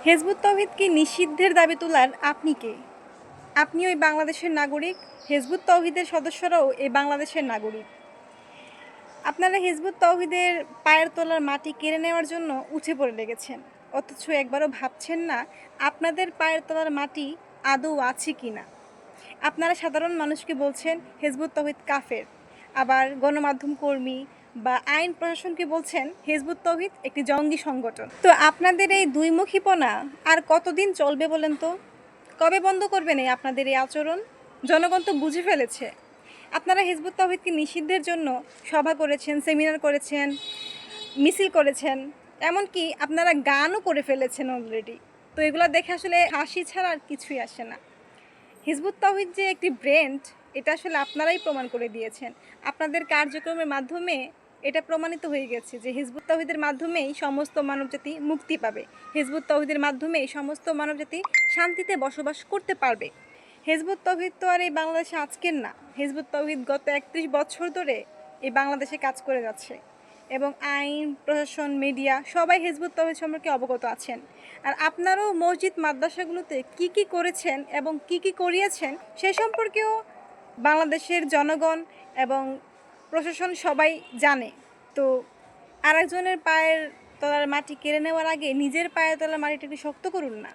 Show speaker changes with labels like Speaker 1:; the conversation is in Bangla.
Speaker 1: হেজবুত তৌহিদ কি নিষিদ্ধের দাবি তোলার আপনি কে? আপনি ওই বাংলাদেশের নাগরিক, হেজবুত তৌহিদের সদস্যরাও এই বাংলাদেশের নাগরিক। আপনারা হিজবুত তৌহিদের পায়ের তলার মাটি কেড়ে নেওয়ার জন্য উঠে পড়ে লেগেছেন, অথচ একবারও ভাবছেন না আপনাদের পায়ের তলার মাটি আদৌ আছে কি না। আপনারা সাধারণ মানুষকে বলছেন হিজবুত তৌহিদ কাফের, আবার গণমাধ্যম কর্মী বা আইন প্রশাসনকে বলছেন হিজবুত তৌহিদ একটি জঙ্গি সংগঠন। তো আপনাদের এই দুইমুখীপনা আর কতদিন চলবে বলেন তো? কবে বন্ধ করবেন এই আপনাদের এই আচরণ? জনগণ তো বুঝে ফেলেছে। আপনারা হিজবুত তৌহিদকে নিষিদ্ধের জন্য সভা করেছেন, সেমিনার করেছেন, মিছিল করেছেন, এমনকি আপনারা গানও করে ফেলেছেন অলরেডি। তো এগুলো দেখে আসলে হাসি ছাড়া আর কিছুই আসে না। হিজবুত তৌহিদ যে একটি ব্র্যান্ড, এটা আসলে আপনারাই প্রমাণ করে দিয়েছেন। আপনাদের কার্যক্রমের মাধ্যমে এটা প্রমাণিত হয়ে গেছে যে হিজবুত তৌহিদের মাধ্যমেই সমস্ত মানবজাতি মুক্তি পাবে, হিজবুত তৌহিদের মাধ্যমেই সমস্ত মানবজাতি শান্তিতে বসবাস করতে পারবে। হিজবুত তৌহিদ তো আর এই বাংলাদেশে আজকের না, হিজবুত তৌহিদ গত 31 বছর ধরে এই বাংলাদেশে কাজ করে যাচ্ছে এবং আইন প্রশাসন মিডিয়া সবাই হিজবুত তৌহিদ সম্পর্কে অবগত আছেন। আর আপনারাও মসজিদ মাদ্রাসাগুলোতে কি কি করেছেন এবং কি কি করিয়েছেন সে সম্পর্কেও বাংলাদেশের জনগণ এবং প্রশাসন সবাই জানে। তো আরেকজনের পায়ের তলার মাটি কেড়ে নেওয়ার আগে নিজের পায়ের তলার মাটিটা একটু শক্ত করুন না।